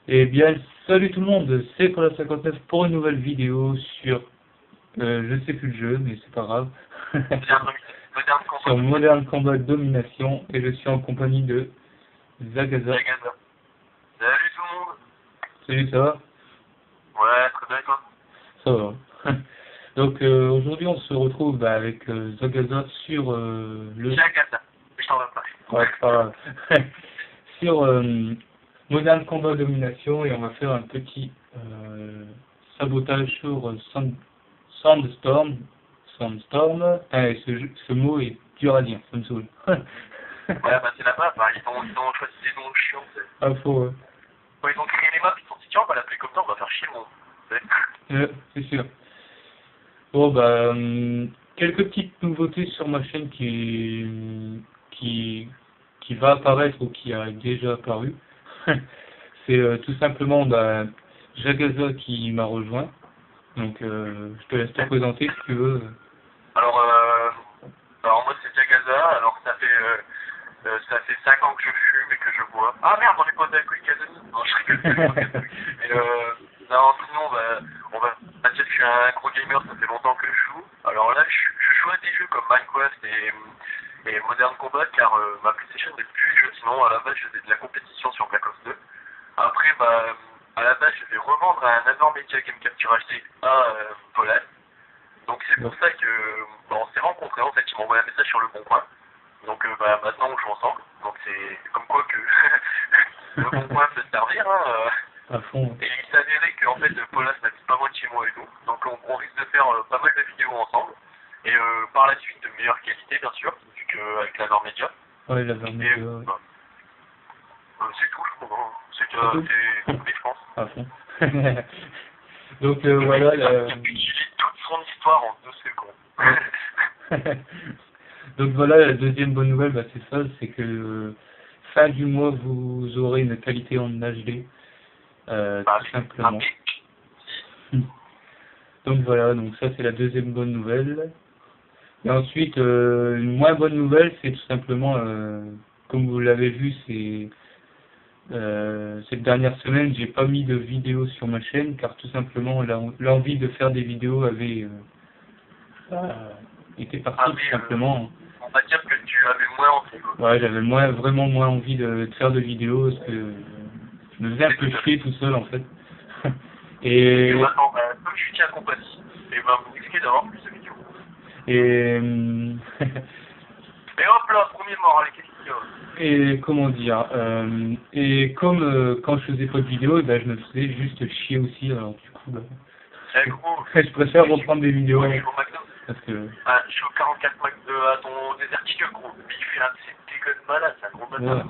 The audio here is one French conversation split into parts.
Eh bien, salut tout le monde, c'est Cola59 pour une nouvelle vidéo sur, je sais plus le jeu, mais c'est pas grave, sur Modern Combat Domination, et je suis en compagnie de Zagaza. Salut tout le monde. Salut, ça va? Ouais, très bien et toi? Ça va. Donc aujourd'hui on se retrouve avec Zagaza sur le... Zagaza, je t'en veux pas. Ouais, c'est pas grave. Sur Modern Combat Domination, et on va faire un petit sabotage sur Sandstorm. Ce mot est dur à dire, ça me saoule. Ouais, bah c'est là-bas, bah, ils ont choisi des noms chiants. Ah, faux, ouais. Quand ils ont créé les maps, ils sont dit tiens, on va l'appeler comme ça, on va faire chier le monde. C'est sûr. Bon, bah, quelques petites nouveautés sur ma chaîne qui va apparaître ou qui a déjà apparu. C'est tout simplement Jagaza qui m'a rejoint. Donc, je te laisse te présenter si tu veux. Alors moi c'est Zagaza, alors ça fait 5 ans que je fume et que je bois. Ah merde, on est pas d'accord avec Kazami. Non, je rigole. Mais non, sinon, on va dire que je suis un gros gamer, ça fait longtemps que je joue. Alors là, je joue à des jeux comme Minecraft et Modern Combat, car ma PlayStation n'est plus les jeux. Sinon, à la base, je faisais de la compétition sur Black Ops 2. Après, à la base, je vais revendre un énorme Media Game Capture HD à Poland. Donc c'est pour ça que on s'est rencontrés, en fait, ils m'ont envoyé un message sur le bon coin. Donc maintenant on joue ensemble. Donc c'est comme quoi que le bon coin peut se servir. À fond. Et il s'avérait qu'en fait Paula n'habite pas loin de chez moi et tout. Donc on risque de faire pas mal de vidéos ensemble. Et par la suite de meilleure qualité bien sûr, vu qu'avec la Normédia. Ouais, la Normédia, ouais. C'est tout, je crois. C'est complet, je pense. À fond. Donc voilà. Il a utilisé toute son histoire en 2 secondes. Donc voilà, la deuxième bonne nouvelle, c'est ça, c'est que fin du mois vous aurez une qualité en HD, tout simplement. Donc voilà, donc ça c'est la deuxième bonne nouvelle. Et ensuite, une moins bonne nouvelle, c'est tout simplement, comme vous l'avez vu, cette dernière semaine, j'ai pas mis de vidéo sur ma chaîne, car tout simplement l'envie de faire des vidéos avait été partie, tout simplement. On va dire que tu avais moins envie. Ouais, j'avais vraiment moins envie de faire de vidéos, parce que je me faisais un peu chier tout seul en fait. Et maintenant, comme je suis tiens compagnie, et vous risquez d'avoir plus de vidéos. Et hop là, premier mort, allez, qu'est-ce qu'il y a? Et comment dire, et comme quand je faisais pas de vidéos, je me faisais juste chier aussi, alors du coup, je préfère reprendre des vidéos. Ouais, je suis au McDo. Parce que... je suis au 44 à ton désertique, gros. Mais il fait un de ces dégâts de malade, c'est un gros bâtard.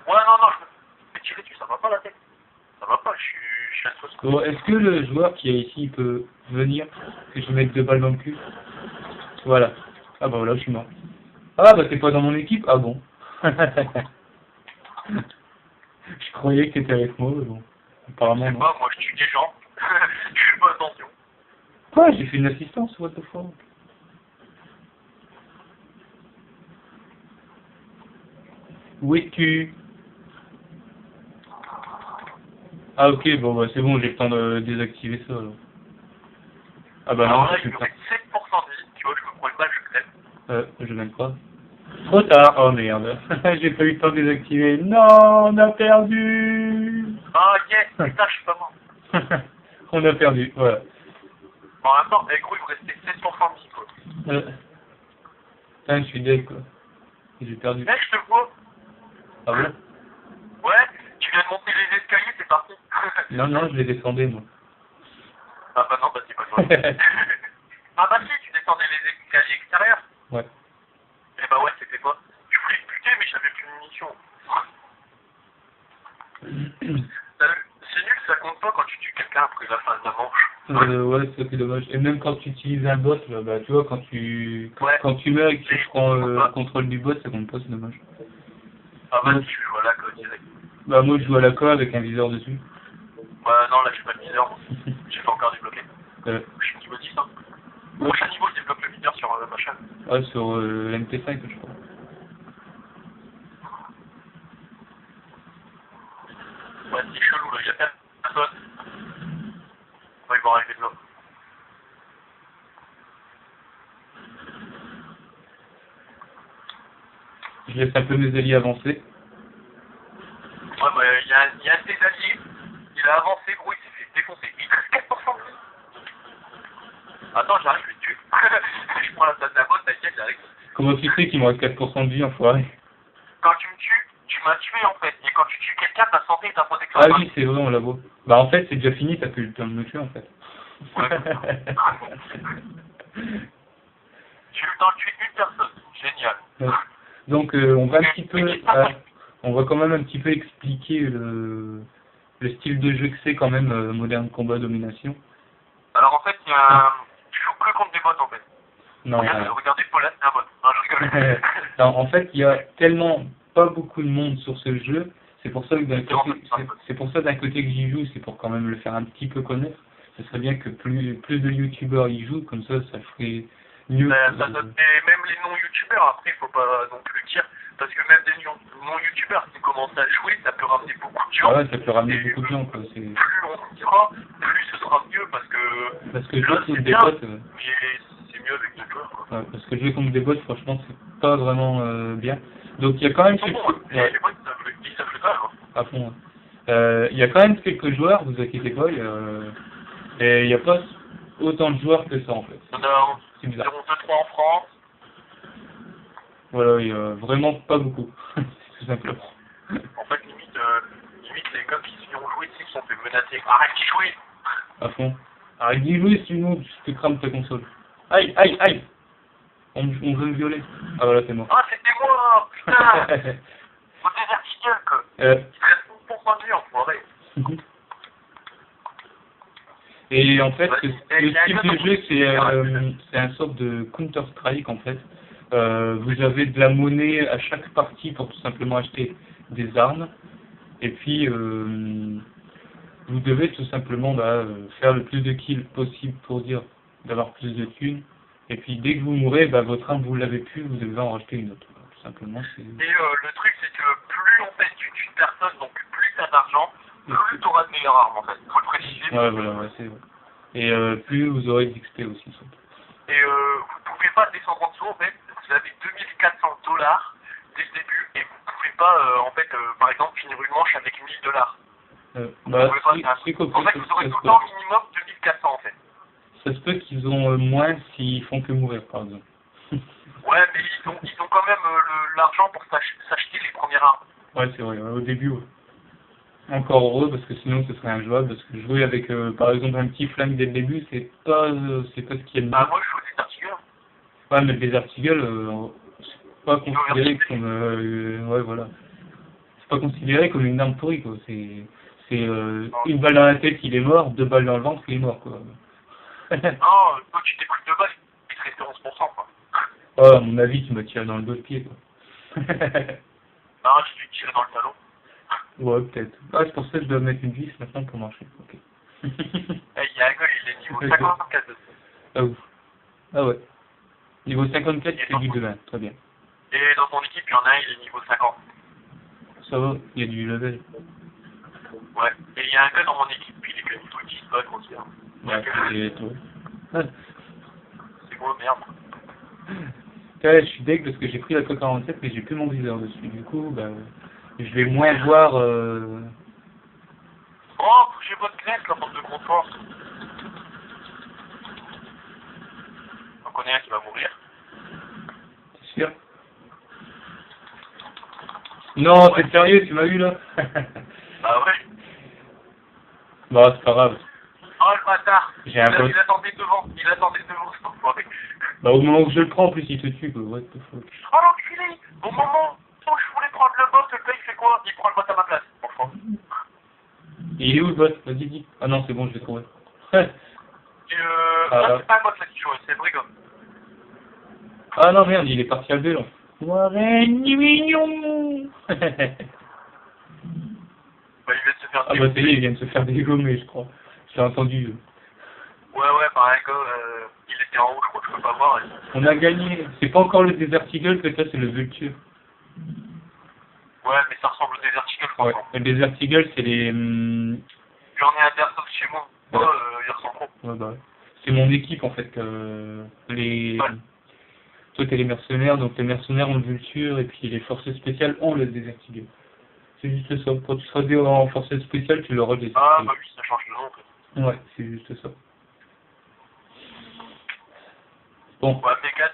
Ouais, non, je me tirer dessus, ça va pas la tête. Ça va pas, je suis à sauce. Bon, est-ce que le joueur qui est ici peut venir, que je mette 2 balles dans le cul? Voilà. Ah bah voilà, je suis mort. Ah bah t'es pas dans mon équipe? Ah bon. Je croyais que t'étais avec moi, mais bon. Apparemment non. Moi je tue des gens. Je fais pas attention. Quoi? J'ai fait une assistance, what the fuck? Où es-tu? Ah ok, bon c'est bon, j'ai le temps de désactiver ça alors. Ah bah non, là, il me reste 7% de vie, tu vois, je me prends une balle, je crève. Je gagne pas. Trop tard, oh merde. J'ai pas eu le temps de désactiver. Non, on a perdu. Ah yes, putain, je suis pas mort. On a perdu, voilà. Bon, en même temps, gros, il me restait 7% de vie, quoi. Putain, je suis dead, quoi. J'ai perdu. Mec, je te vois. Ah bon? Ouais, tu viens de monter les escaliers, c'est parti. Non, je les descendais, moi. Ah bah non, c'est pas toi. Ah bah si, tu descendais les escaliers extérieurs. Ouais. Eh bah ouais, c'était quoi? Je voulais te buter, mais j'avais plus de munitions. C'est nul, ça compte pas quand tu tues quelqu'un après la fin de la manche. Ouais, c'est ça qui est dommage. Et même quand tu utilises un bot, là, bah, tu vois, Ouais. quand tu meurs et que tu prends le contrôle du bot, ça compte pas, c'est dommage. Ah vas-y, je joue à la code direct. Bah, moi, je joue à la co avec un viseur dessus. Bah non, là j'ai pas de viseur. J'ai pas encore débloqué. Euh, Je suis niveau 10, hein. Au prochain niveau, je débloque le viseur sur machin. ouais, sur l'MT5, je crois. Ouais, c'est chelou là, y'a personne. Ouais, ils vont arriver de là. Je laisse un peu mes alliés avancer. Ouais, bah y'a un de tes alliés. Il a avancé, gros, il s'est fait défoncer. Il te reste 4%. Attends, j'arrive, je vais te tuer. Je prends la place de la botte, t'inquiète, j'arrive. Comment tu sais qu'il me reste 4% de vie, enfoiré? Quand tu me tues, tu m'as tué en fait. Et quand tu tues quelqu'un, ta santé et ta protection. Ah oui, c'est vrai, on la voit. Bah, en fait, c'est déjà fini, t'as plus le temps de me tuer, en fait. Ouais. J'ai eu le temps de tuer une personne. Génial. Ouais. Donc, on va un petit peu, on va quand même un petit peu expliquer le style de jeu que c'est quand même Modern Combat Domination. Alors en fait, il y a un... Tu joues que contre des bots en fait. Non, Regardez Paula, c'est un bot. Non, je rigole. non, en fait, il y a tellement pas beaucoup de monde sur ce jeu. C'est pour ça que d'un côté, c'est pour ça d'un côté que j'y joue, c'est pour quand même le faire un petit peu connaître. Ce serait bien que plus de youtubeurs y jouent, comme ça ferait mieux. Ça donne même les non-youtubeurs, après, il faut pas non plus dire, parce que même des non-youtubeurs qui commencent à jouer, ça peut ramener beaucoup de gens. Ah ouais, ça peut ramener beaucoup de gens, quoi. Plus on ira, plus ce sera mieux, parce que jouer contre des bots, mais c'est mieux avec des joueurs, quoi. Ouais, parce que jouer contre des bots, franchement, c'est pas vraiment bien. Donc il y a quand même quelques... Ouais. Les bots, ils savent le faire, quoi. À fond. Il y a quand même quelques joueurs, vous inquiétez pas, et il n'y a pas autant de joueurs que ça en fait. C'est bizarre. 2-3 en France. Voilà, il y a vraiment pas beaucoup, tout simplement. En fait, limite les gars qui s'y ont joué, ils sont fait menacer. Arrête d'y jouer. À fond. Arrête d'y jouer, sinon tu te crames ta console. Aïe, aïe, aïe. On veut me violer. Ah voilà, c'est mort. Ah, c'était moi, putain. Faut des articles, quoi. Il te reste pour conduit, enfoiré. Et en fait, le type de jeu, c'est un sorte de Counter-Strike, en fait. Vous avez de la monnaie à chaque partie pour tout simplement acheter des armes. Et puis, vous devez tout simplement faire le plus de kills possible pour dire d'avoir plus de thunes. Et puis, dès que vous mourrez, votre arme, vous l'avez plus, vous devez en racheter une autre. Tout simplement, c'est... Et le truc, c'est que plus en fait tu tues de personnes, donc plus t'as d'argent, plus t'auras de meilleures armes, en fait. Faut le préciser. Ouais, voilà, ouais, c'est vrai. Et plus vous aurez d'XP aussi, surtout. Et vous pouvez pas descendre en dessous, en fait. Vous avez $2400 dès le début, et vous pouvez pas, en fait, par exemple, finir une manche avec $1000. C'est compris. En fait, vous aurez tout le temps minimum 2400, en fait. Ça se peut qu'ils ont moins s'ils font que mourir, par exemple. Ouais, mais ils ont quand même l'argent pour s'acheter les premières armes. Ouais, c'est vrai, au début, ouais. Encore heureux, parce que sinon ce serait injouable, parce que jouer avec, par exemple, un petit flingue dès le début, c'est pas ce qu'il y a de mieux. Bah, moi, je joue des artilleurs. Ouais, mais les artigles, c'est pas considéré comme, ouais, voilà. C'est pas considéré comme une arme pourrie, quoi. C'est une balle dans la tête, il est mort, 2 balles dans le ventre, il est mort, quoi. Non, toi, tu t'es pris 2 balles, il te restait 11%, quoi. Oh, à mon avis, tu m'as tiré dans le dos de pied, quoi. Non, je t'ai tiré dans le talon. Ouais, peut-être. Ah, c'est pour ça que je dois mettre une vis maintenant pour marcher. Ok. Il y a un gars, il est niveau 54. Ah ouf. Ah ouais. Niveau 54, tu fais du 2-1. Très bien. Et dans ton équipe, il y en a un, il est niveau 50. Ça va, il y a du level. Ouais. Et il y a un gars dans mon équipe, il est que niveau 10, pas grossière. Ouais, c'est toi. C'est gros, merde. Ouais, je suis deg parce que j'ai pris la K47 mais j'ai plus mon viseur dessus. Du coup, je vais moins voir. Oh, j'ai votre glace, la porte de confort. On connaît un qui va mourir. T'es sûr? Non, t'es sérieux, tu m'as vu là? Bah ouais. Bah, c'est pas grave. Oh le bâtard. J'ai un pote. Il attendait devant, cet enfoiré. Bah, au moment où je le prends, en plus, il te tue, quoi. What the fuck. Oh l'enculé. Au moment où je voulais prendre le boss, le gars il fait quoi? Il prend le boss à ma place. Franchement. Il est où le boss? Vas-y, dis. Ah non, c'est bon, je l'ai trouvé. Là, c'est pas un bot là qui joue, c'est Brigo. Ah non, merde, il est parti à 2 là. Ouais, mignon. Bah, il vient de se faire Ah bah ça y est, il vient de se faire dégommer, je crois. J'ai entendu. Ouais, par un gars, il était en haut, je crois que je peux pas voir. On a gagné. C'est pas encore le Desert Eagle que ça, c'est le Vulture. Ouais, mais ça ressemble au Desert Eagle, je crois. Ouais. Le Desert Eagle, c'est les... J'en ai un Airsoft chez moi. Ouais. Il ressemble trop. Ouais, bah, ouais. C'est mon équipe, en fait. Les... Ouais. Toi, t'es les mercenaires, donc les mercenaires ont le Vulture, et puis les forces spéciales ont le Desert Eagle. C'est juste ça. Quand tu seras en forces spéciales, tu l'auras le Desert Ah, Eagle. bah oui, ça change de nom, en fait. Ouais, c'est juste ça. Bon. Ouais, P4,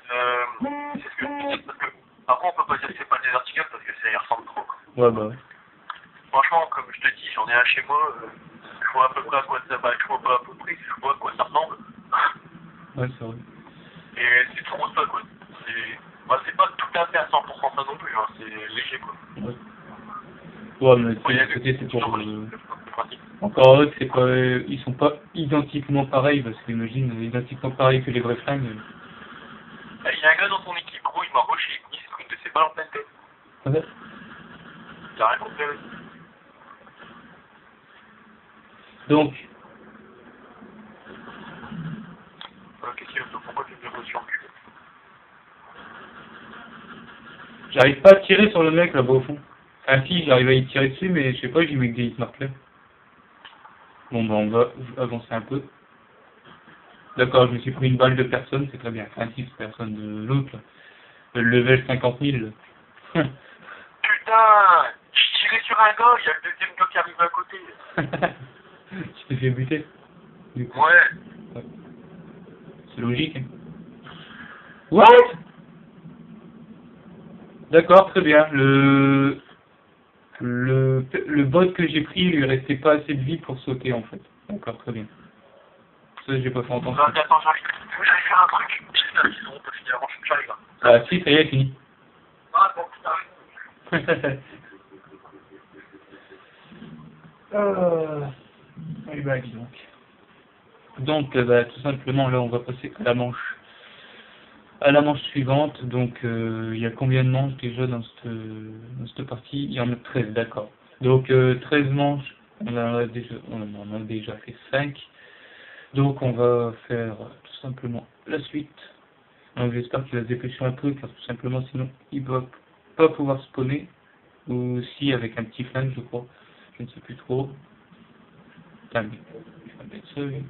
c'est ce que je dis, parce que après on peut pas dire que c'est pas des articles parce que ça y ressemble trop. Quoi. Ouais, bah ouais. Franchement, comme je te dis, j'en ai un chez moi, je vois à peu près à quoi ça va, je vois pas à peu près, je vois à quoi ça ressemble. Ouais, c'est vrai. Et c'est trop ça quoi. C'est pas tout à fait à 100% ça non plus, hein. C'est léger quoi. Ouais. Ouais, mais c'est pour... Encore eux, c'est pas... ils sont pas identiquement pareils, parce que imagine, identiquement pareils que les vrais flingues. Il y a un gars dans ton équipe, gros, il m'a rushé, il se truc de ses balles en pleine tête. Ouais. T'as rien compris. Donc, qu'est-ce qu'il y a? Pourquoi tu me reçu en cul? j'arrive pas à tirer sur le mec là-bas au fond. Enfin si, j'arrive à y tirer dessus, mais je sais pas, j'y mets que des hitmarkers. Bon bah on va avancer un peu. D'accord, je me suis pris une balle de personne, c'est très bien. Enfin 6 personnes de l'autre, là. Le level 50 000. Putain, je tirais sur un gars, il y a le deuxième gars qui arrive à côté. Tu t'es fait buter. Du coup. Ouais. C'est logique. Hein. What? D'accord, très bien. Le bot que j'ai pris, il lui restait pas assez de vie pour sauter en fait. D'accord, très bien. Ça, j'ai pas fait entendre. Attends, j'arrive. J'allais faire un truc. Putain, ils sont, on peut finir avant, j'arrive là. Ah si, ça y est, fini. Ah bon, putain. Oui, bah, dis donc. Donc, bah, tout simplement, là, on va passer à la manche. À la manche suivante, donc, il y a combien de manches déjà dans cette partie? Il y en a 13, d'accord. Donc, 13 manches, on en a déjà fait 5. Donc, on va faire tout simplement la suite. Donc, j'espère qu'il va se dépêcher un peu, car tout simplement, sinon, il va pas pouvoir spawner. Ou si, avec un petit flingue, je crois. Je ne sais plus trop. Putain, mais je vais mettre ça, oui.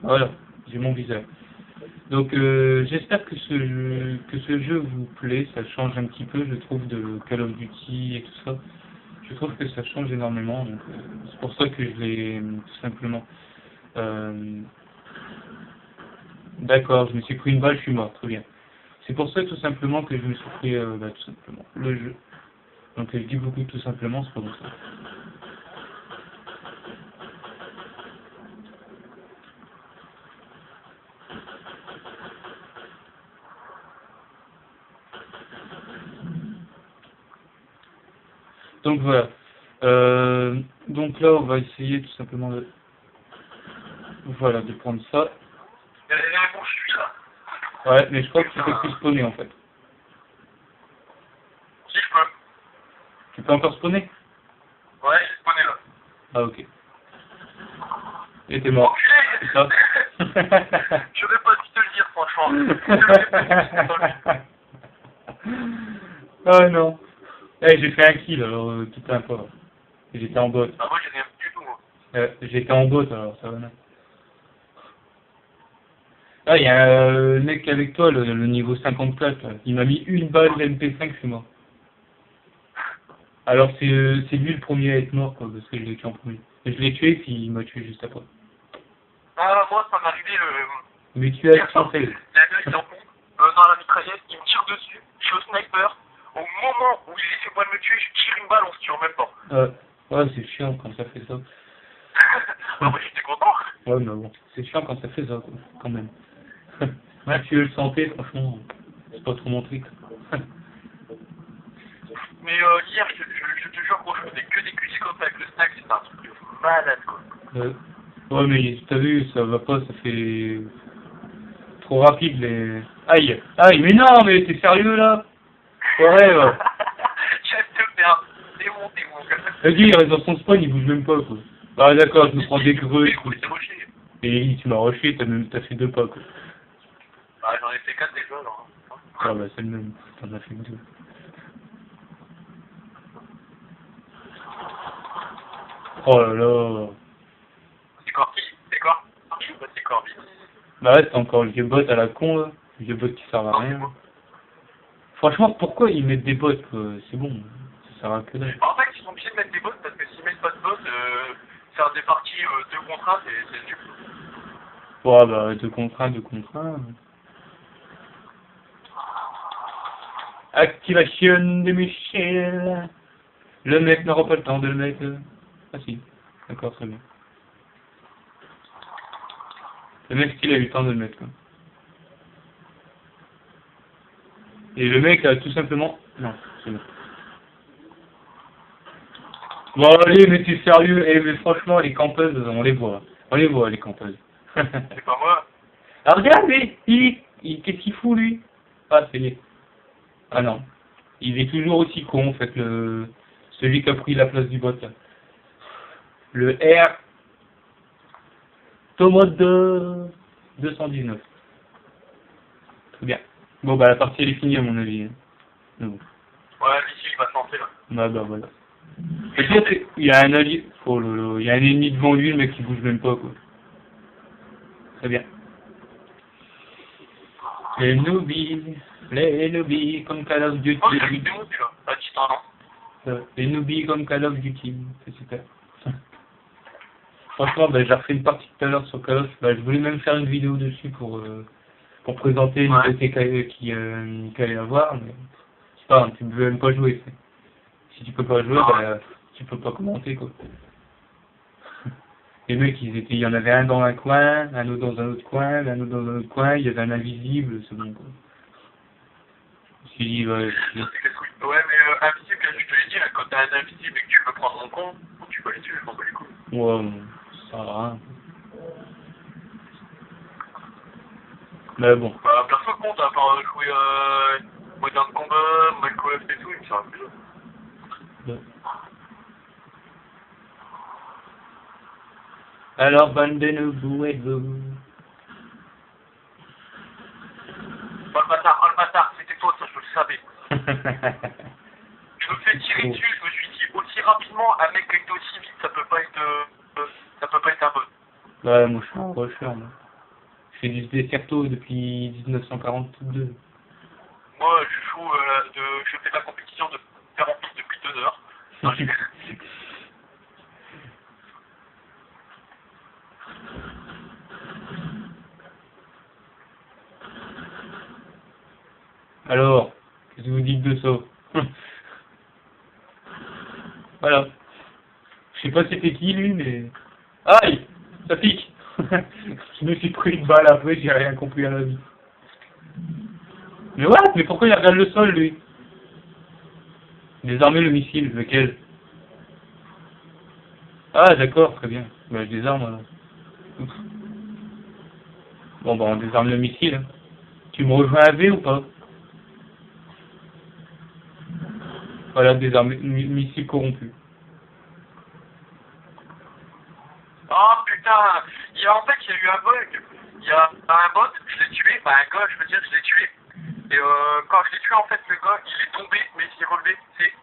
Voilà, j'ai mon viseur. Donc j'espère que ce jeu vous plaît, ça change un petit peu, je trouve, de Call of Duty et tout ça. Je trouve que ça change énormément, donc c'est pour ça que je l'ai tout simplement. D'accord, je me suis pris une balle, je suis mort, très bien. C'est pour ça tout simplement que je me suis pris tout simplement le jeu. Donc je dis beaucoup tout simplement, c'est pas pour ça. Donc voilà. Donc là, on va essayer tout simplement de... Voilà, de prendre ça. Il y a un bon, je suis là. Ouais, mais je crois que tu peux plus spawner en fait. Si je peux. Tu peux encore spawner? Ouais, j'ai spawné là. Ah ok. Et t'es mort. C'est ça. J'aurais pas dû te le dire, franchement. Oh non. Eh, j'ai fait un kill alors tout un peu. J'étais en bot. Ah, moi j'ai rien du tout, moi. J'étais en bot alors ça va bien. Ah, il y a un mec avec toi, le niveau 54, là. Il m'a mis une balle d'MP5, je suis mort. Alors c'est lui le premier à être mort, quoi, parce que je l'ai tué en premier. Et je l'ai tué, puis il m'a tué juste après. Ah, moi ça m'est arrivé, Mais tu as été en fait. La gueule, il en pompe, dans la mitraillette, il me tire dessus, je suis au sniper. Au moment où il essaie moi de me tuer, je tire une balle, on se tue en même temps. Ouais, c'est chiant quand ça fait ça. Ah, moi j'étais content. Ouais, mais bon, c'est chiant quand ça fait ça, quoi, quand même. Ouais, tu veux le santé, franchement, c'est pas trop mon truc. Mais hier, je te jure, gros, je faisais que des cuiscopes avec le snack, c'était un truc de malade, quoi. Ouais, mais t'as vu, ça va pas, ça fait trop rapide les... Aïe, aïe, mais non, mais t'es sérieux là? Ouais, ouais. J'aime te faire démonter mon gars. Le gars, il reste dans son spawn, il bouge même pas, quoi. Ah d'accord, je me prends des greux. Rocher. Et tu m'as rushé, t'as fait 2 pas, quoi. Bah, j'en ai fait 4 déjà, alors. Ah bah c'est le même, t'en as fait 2. Oh là là. C'est Corby. C'est Corby. C'est Corby. Bah ouais, c'est encore le vieux bot à la con, là. Le vieux bot qui sert à rien. Franchement, pourquoi ils mettent des bots, quoi? C'est bon, ça sert à que dalle. En fait, ils sont obligés de mettre des bots parce que s'ils mettent pas de bots, faire des parties 2 contre 1, c'est nul. Ouais, bah 2 contre 1, 2 contre 1. Activation de Michel. Le mec n'aura pas le temps de le mettre. Ah si, d'accord, très bien. Le mec, il a eu le temps de le mettre, quoi. Et le mec a tout simplement... Non, c'est bon. Bon allez, mais t'es sérieux? Eh mais franchement, les campeuses, on les voit. On les voit, les campeuses. C'est pas moi. Ah regarde, mais qu'est-ce qu'il fout, lui? Ah, c'est lui. Ah non. Il est toujours aussi con, en fait, celui qui a pris la place du bot, là. Le R... Tomode 219. Très bien. Bon, bah la partie, elle est finie, à mon avis. Mais bon. Ouais, ici, il va se lancer, là. Ah bah voilà. Le pire, c'est il y a un allié... Oh là là, il y a un ennemi devant lui, le mec qui bouge même pas, quoi. Très bien. Les newbies comme Call of Duty. Oh, j'ai vu des mots, là. Ah, tu t'en rends. Les newbies comme Call of Duty. C'est super. Franchement, bah, j'ai refait une partie tout à l'heure sur Call of. Bah, je voulais même faire une vidéo dessus pour présenter une nouveauté qu'il allait avoir, mais c'est pas grave, tu peux même pas jouer. Si tu peux pas jouer, bah, tu peux pas commenter, quoi. Les mecs, il y en avait un dans un coin, un autre dans un autre coin, un autre dans un autre coin, il y avait un invisible, c'est bon, quoi. Je me suis dit, ouais, Ouais, mais invisible, je te l'ai dit, là, quand t'as un invisible et que tu veux prendre mon compte, tu peux les tuer, je m'en bats les couilles. ouais, ça sert à rien. Mais bon. Bah, perso, compte, à part jouer Modern Combat, Minecraft et tout, il me sert à plus. Ouais. Alors, bande de nous, êtes-vous? Oh le bâtard, c'était toi, ça, je le savais. Je me fais tirer dessus, je me suis dit, aussi rapidement, un mec qui était aussi vite, ça peut pas être un bon. Ouais, moi je suis un rusher, moi. Je fais du Deserto depuis 1942. Moi, je fais de la compétition de faire en piste depuis 2 heures. Non, Alors, qu'est-ce que vous dites de ça? Voilà. Je sais pas c'était qui lui, mais... Aïe! Ça pique! Je me suis pris une balle après, j'ai rien compris à la vie. Mais what? Mais pourquoi il regarde le sol, lui? Désarmer le missile, lequel? Ah, d'accord, très bien. Bah, je désarme, alors. Ouf. Bon, bah, on désarme le missile. Hein. Tu me rejoins à V ou pas? Voilà, désarmer missile corrompu. Oh putain, en fait, il y a eu un bug. Il y a un bot, je l'ai tué, bah un gars, je veux dire, je l'ai tué. Et quand je l'ai tué, en fait, le gars, il est tombé, mais il s'est relevé.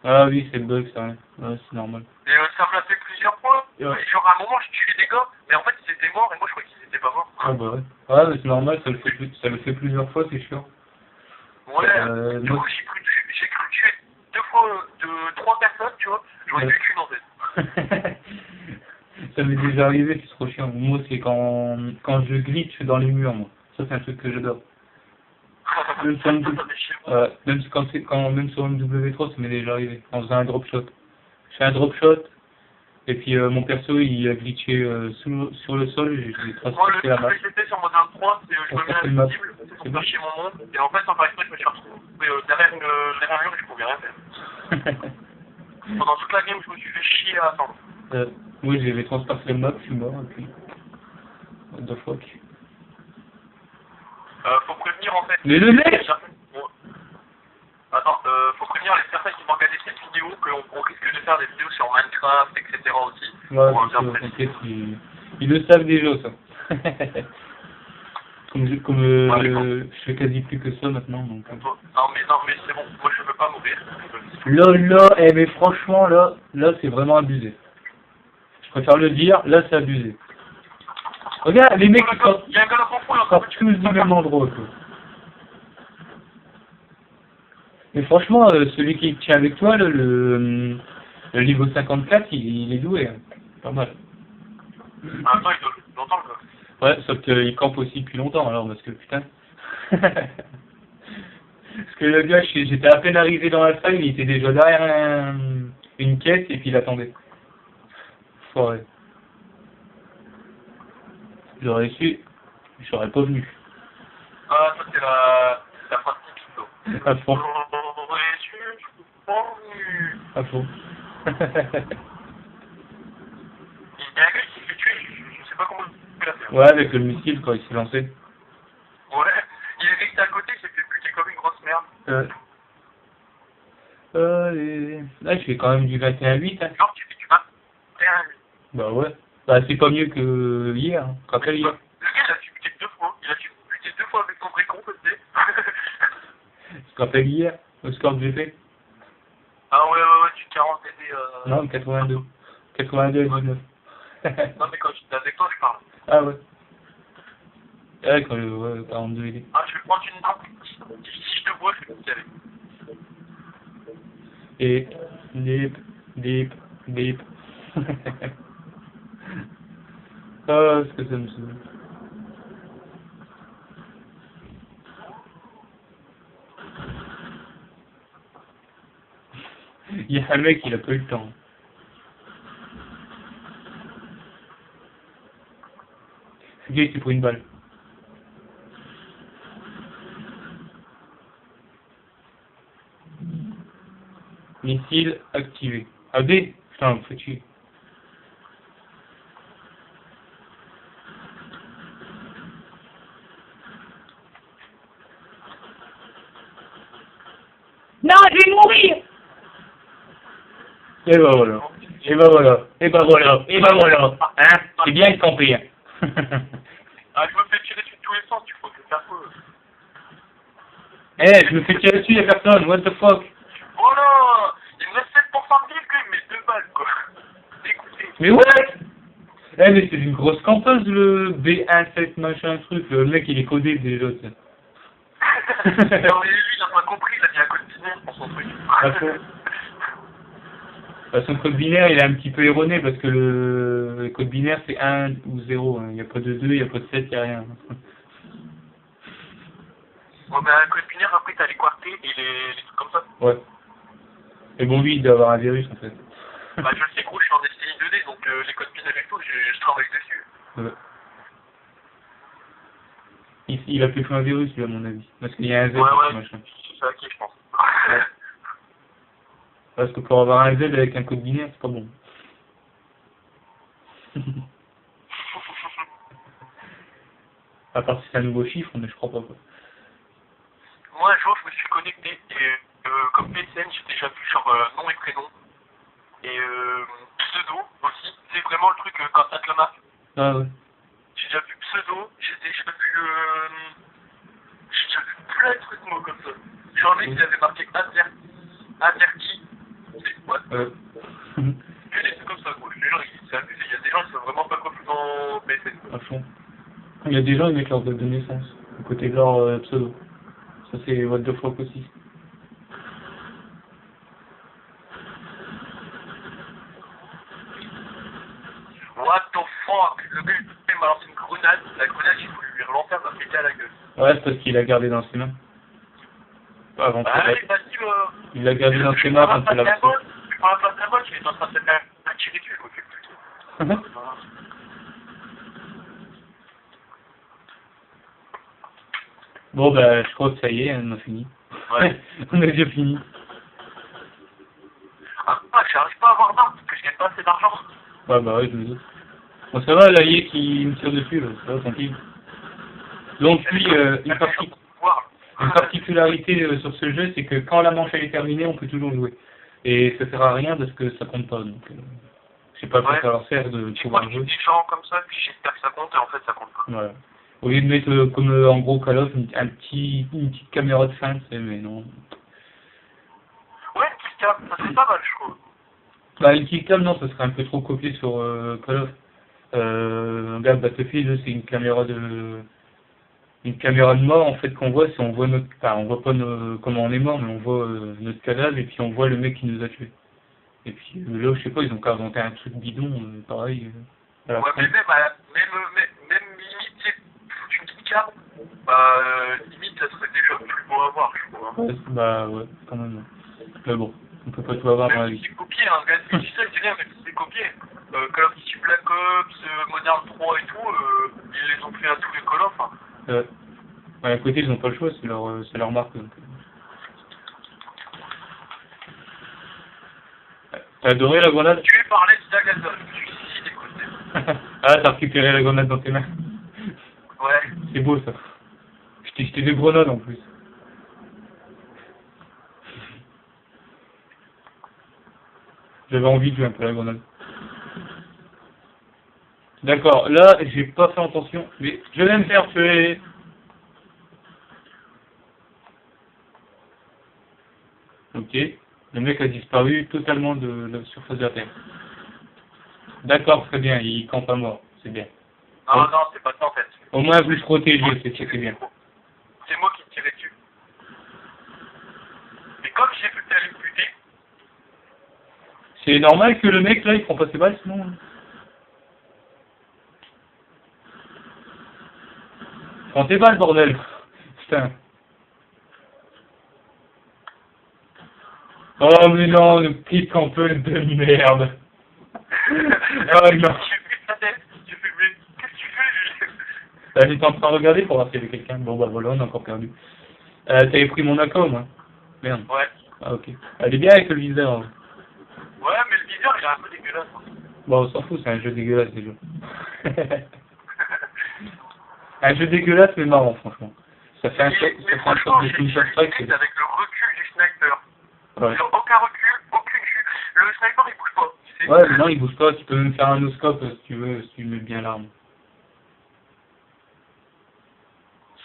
Ah oui, c'est le bug, ça, ouais, c'est normal. Et ça me l'a fait plusieurs fois. Ouais. Et genre, à un moment, je tuais des gars, mais en fait, ils étaient morts, et moi, je croyais qu'ils étaient pas morts. Ah bah ouais. Ouais, mais c'est normal, ça le fait plusieurs fois, c'est chiant. Ouais, du coup, j'ai cru tuer 3 personnes, tu vois. J'en ai tué qu'une, en fait. Ça m'est déjà arrivé, c'est trop chiant. Moi, c'est quand je glitch dans les murs, moi. Ça, c'est un truc que j'adore. Même sur même sur MW3, ça m'est déjà arrivé. En faisant un drop shot. Je fais un drop shot, et puis mon perso, il a glitché sur le sol, et j'ai transporté la map. Moi, le truc que j'étais sur Modern 3, c'est je me mets invisible, c'est pour cacher mon monde, et en fait, sans faire exprès, je me suis retrouvé derrière un mur, et je pouvais rien faire. Pendant toute la game, je me suis fait chier à attendre. Oui, j'avais transpercé le map, je suis mort, et puis... What the fuck. Faut prévenir en fait. Mais le mec! Attends, faut prévenir les personnes qui vont regarder cette vidéo qu'on risque de faire des vidéos sur Minecraft, etc. aussi. Ouais, Pour c'est bien sûr, préciser. t'inquiète, ils le savent déjà, ça. Je fais quasi plus que ça maintenant, donc... Non mais c'est bon, moi je veux pas mourir. Là, mais franchement, là c'est vraiment abusé. Je préfère le dire, là c'est abusé. Regarde, les mecs Il y a un gars dans son fond, là, sortent tous du même endroit, quoi. Mais franchement, celui qui tient avec toi, là, le niveau 54, il est doué, hein. Pas mal. Attends, il doit longtemps, quoi. Ouais, sauf qu'il campe aussi depuis longtemps, alors, parce que putain... Parce que le gars, j'étais à peine arrivé dans la salle, il était déjà derrière une caisse, et puis il attendait. Foiré. J'aurais su, je serais pas venu. Ah, ça c'est la pratique, plutôt. À fond. J'aurais su, je suis pas venu. À fond. Il y a un gars qui s'est fait tuer, je sais pas comment il l'a fait. Ouais, avec le missile quand il s'est lancé. Ouais, il est resté à côté, il s'est fait buter comme une grosse merde. Là, je fais quand même du 21-8, hein. Genre, tu fais du 21. Bah ouais. Bah c'est pas mieux que hier, hein. Tu te rappelles hier. Le gars, il a su buter 2 fois. Il a su buter 2 fois avec son vrai con, tu sais. Tu te rappelles hier, le score que j'ai fait? Ah ouais, du 40 et Non, 82. 82 et 19. Non, mais quand j'étais avec toi, je parle. Ah ouais. Ouais, quand ouais, 42 il est. Ah, je vais prendre une dent. Si je te vois, je vais te dire. Et dip, dip, dip. Ah, ce que ça me saoule. Il y a un mec, il a pas eu le temps. Ce gars, il s'est pris une balle. Missile activé. AD? Putain, me fait tuer. Non, je vais mourir! Et bah voilà. Et bah voilà. Et bah voilà. Et bah voilà. Hein? C'est bien de camper. Hein. Ah, je me fais tirer sur tous les sens, tu faut que je fasse peu. Eh, je me fais tirer dessus, y'a personne. What the fuck? Oh là! Il me reste 7% de vie, que il met 2 balles, quoi. Écoutez. Mais what? Eh, mais c'est une grosse campeuse, le B17 machin truc. Le mec, il est codé déjà, ça. Non, mais lui, il a pas compris, il a dit un code binaire pour son truc. Son code binaire, il est un petit peu erroné parce que le code binaire, c'est 1 ou 0. Il n'y a pas de 2, il n'y a pas de 7, il n'y a rien. Bon, ben, un code binaire, après, t'as les quartés et les trucs comme ça. Ouais. Et bon, lui, il doit avoir un virus, en fait. Bah, je sais, gros, je suis en STI 2D, donc les codes binaires et tout, je travaille dessus. Ouais. Il a plus fait un virus, lui, à mon avis. Parce qu'il y a un Z, ouais, machin. c'est ça qui, je pense. Ouais. Parce que pour avoir un Z avec un code binaire, c'est pas bon. À part si c'est un nouveau chiffre, mais je crois pas, quoi. Moi, un jour, je me suis connecté, et comme PSN, j'ai déjà vu genre nom et prénom. Et pseudo aussi. C'est vraiment le truc quand ça te le marque. Ah ouais. J'ai déjà vu pseudo, j'ai déjà vu plein de trucs mots comme ça. J'en ai qui avaient marqué Azerki. C'est quoi? Que des trucs comme ça, quoi. Les gens, c'est abusé. Il y a des gens qui sont vraiment pas confus dans PSN. À fond. Il y a des gens qui mettent leur date de naissance, à côté de leur pseudo. Ça c'est what the fuck aussi. What the fuck? Le gars, il m'a lancé une grenade. La grenade, j'ai voulu lui relancer, elle m'a pété à la gueule. Ouais, c'est parce qu'il l'a gardé dans ses mains. Avant Bah, allez, vas-y, il l'a gardé dans ses mains quand il l'a pris. Je prends la place de la boîte, il est en train de se faire tirer dessus, je m'occupe plutôt. Bon, bah, je crois que ça y est, on a fini. Ouais. On a déjà fini. Ah, j'arrive pas à avoir d'armes parce que je gagne pas assez d'argent. Ouais, bah, ouais, je me doute. Bon, ça va, l'allié qui me tire dessus, là, ça va, tranquille. Donc, lui, une particularité sur ce jeu, c'est que quand la manche elle est terminée, on peut toujours jouer. Et ça sert à rien parce que ça compte pas. Donc, je sais pas quoi ça leur sert de pouvoir jouer. Des gens comme ça, puis j'espère que ça compte, et en fait ça compte pas. Voilà. Au lieu de mettre comme en gros Call of, une petite caméra de fin, mais non. Ouais, une petite cam, ça serait pas mal, je trouve. Bah, une petite cam, non, ça serait un peu trop copié sur Call of. Un gars Battlefield, c'est une caméra de mort en fait qu'on voit, c'est on voit notre, enfin on voit pas comment on est mort, mais on voit notre cadavre et puis on voit le mec qui nous a tués. Et puis là, je sais pas, ils ont qu'à inventer un truc bidon, pareil. Ouais, mais même limite, tu sais, foutre une petite carte, limite, ça serait déjà plus beau à voir, je crois. Ouais, bah ouais, quand même. Mais bon, on peut pas tout avoir dans la vie. C'est copié, hein, gars, c'est ça, je dirais, mais c'est copié. Call of Duty Black Ops, Modern 3 et tout, ils les ont fait à tous les Call of, hein. Ouais, à côté, ils ont pas le choix, c'est leur marque. Donc. T'as adoré la grenade? Tu es parlé de Dagazon, je suis ici des côtés. Ah, t'as récupéré la grenade dans tes mains. Ouais. C'est beau ça. Je t'ai jeté des grenades en plus. J'avais envie de jouer un peu à la grenade. D'accord, là, j'ai pas fait attention, mais je vais me faire tuer. Ok, le mec a disparu totalement de la surface de la Terre. D'accord, très bien, il campe à mort, c'est bien. Non, non, c'est pas ça en fait. Au moins vous se protégez, c'est bien. C'est moi qui te tirais dessus. Et comme j'ai vu que t'allais me buter. C'est normal que le mec là il prend pas ses balles sinon. Prends tes balles bordel. Putain. Oh mais non, le petit campeuse de merde. Oh non. J'ai vu ta tête, j'ai fait mais qu'est-ce que tu fais? Là j'étais en train de regarder pour voir s'il y avait quelqu'un. Bon bah voilà, on a encore perdu. T'avais pris mon accom hein? Merde. Ouais. Ah ok. Elle est bien avec le viseur. Hein. Ouais mais le viseur il est un peu dégueulasse. Bon on s'en fout, c'est un jeu dégueulasse déjà. Un jeu dégueulasse mais marrant franchement. Ça fait un choc de Counter-Strike. Avec le recul du sniper. Ouais. Aucun recul, aucune chute. Le sniper il bouge pas. Ouais mais non il bouge pas, tu peux même faire un no-scope si tu veux, si tu mets bien l'arme.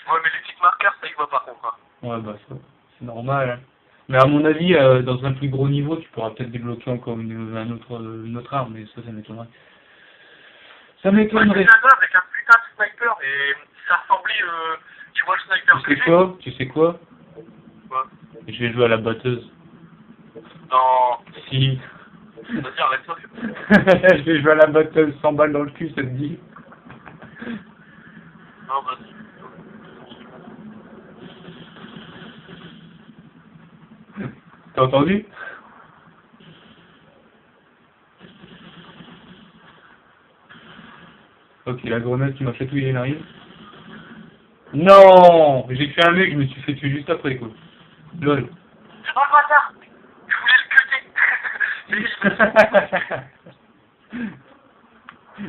Ouais mais les petites marqueurs ça y va par contre. Hein. Ouais bah ça, c'est normal hein. Mais à mon avis, dans un plus gros niveau, tu pourras peut-être débloquer encore une autre arme, mais ça m'étonnerait. Ça m'étonnerait. Ouais, c'est avec un putain de sniper et ça ressemblait, tu vois le sniper que j'ai. Tu sais quoi? Quoi? Je vais jouer à la batteuse. Non. Si. Vas-y, arrête ça. Je vais jouer à la batteuse 100 balles dans le cul, ça te dit? Non, vas-y. T'as entendu? Ok, la grenade qui m'a fait touiller les narines. Non! J'ai tué un mec, je me suis fait tuer juste après, quoi. LOL. Oh bâtard! Je voulais le cuter!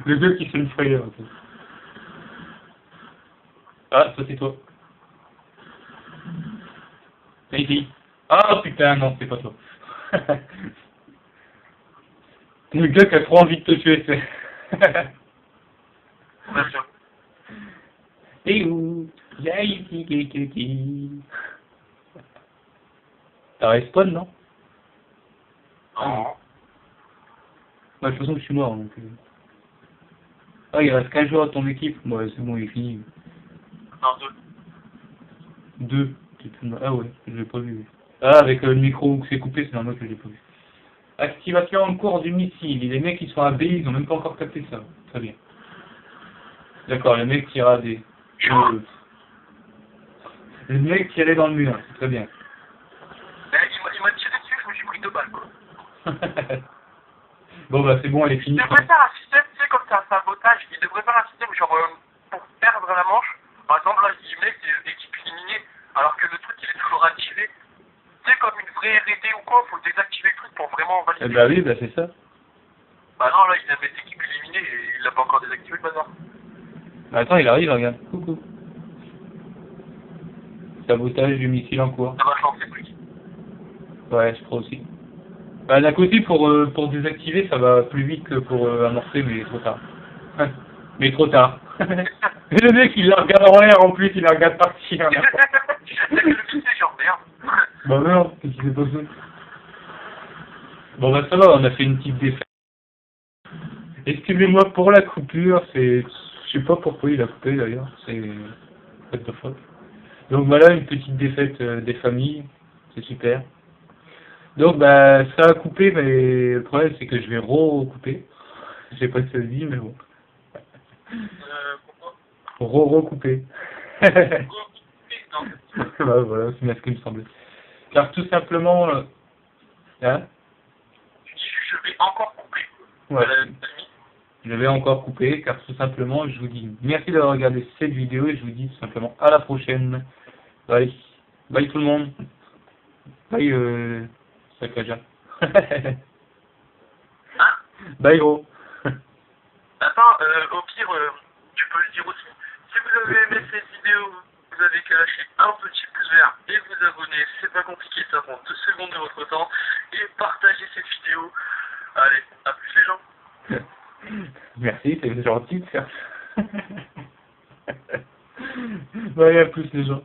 Le jeu qui fait le frayeur, en fait. Ah, ça c'est toi. Maybe. Ah putain, non, c'est pas toi. Le gars qui a trop envie de te tuer, c'est. Et où? T'as respawn, non? Non. Bah, de toute façon, je suis mort, donc... Ah, il reste qu'un joueur à ton équipe. Ouais, c'est bon, il est fini. Non, 2. Ah ouais, je l'ai pas vu. Ah, avec le micro où c'est coupé, c'est normal que je l'ai pas vu. Activation en cours du missile. Les mecs qui sont à B, ils ont même pas encore capté ça. Très bien. D'accord, le mec tira des... Le mec tirait dans le mur, c'est très bien. Il m'a tiré dessus, je me suis pris 2 balles, quoi. Bon bah c'est bon, elle est finie. Il devrait faire un système, tu sais, comme c'est un sabotage, il devrait faire un système genre pour perdre la manche. Par exemple, là, il met l'équipe éliminée, alors que le truc il est toujours activé. Tu sais, comme une vraie R&D ou quoi, faut désactiver le truc pour vraiment valider. Eh bah oui, bah c'est ça. Bah non, là, il avait l'équipe éliminée. désactivé et il l'a pas encore désactivé le bazar. Bah, attends, il arrive, regarde. Coucou. Sabotage du missile en cours. Ça va changer plus. Ouais, je crois aussi. Bah, d'un côté, pour désactiver, ça va plus vite que pour amorcer, mais trop tard. Mais trop tard. Et le mec, il la regarde en l'air, en plus, il la regarde partir. T'as que le pisser, genre merde. Bah merde, qu'est-ce qui s'est passé? Bon bah ça va, on a fait une petite défaite. Excusez-moi pour la coupure, je sais pas pourquoi il a coupé d'ailleurs, c'est pas de ta faute. Donc voilà, une petite défaite des familles, c'est super. Donc bah ça a coupé, mais le problème c'est que je vais recouper. Je sais pas si ça se dit, mais bon. Pourquoi Recouper. Bah voilà, c'est bien ce qu'il me semblait. Car tout simplement... hein? Je vais encore couper. Ouais. Je vais encore couper, car tout simplement, je vous dis merci d'avoir regardé cette vidéo et je vous dis tout simplement à la prochaine. Bye. Bye tout le monde. Bye Sakaja. Hein? Bye gros. Attends, au pire, tu peux le dire aussi. Si vous avez aimé cette vidéo, vous avez qu'à lâcher un petit pouce vert et vous abonner. C'est pas compliqué, ça prend 2 secondes de votre temps. Et partagez cette vidéo. Allez, à plus les gens. Merci, c'est gentil de faire ça. Ouais, à plus les gens.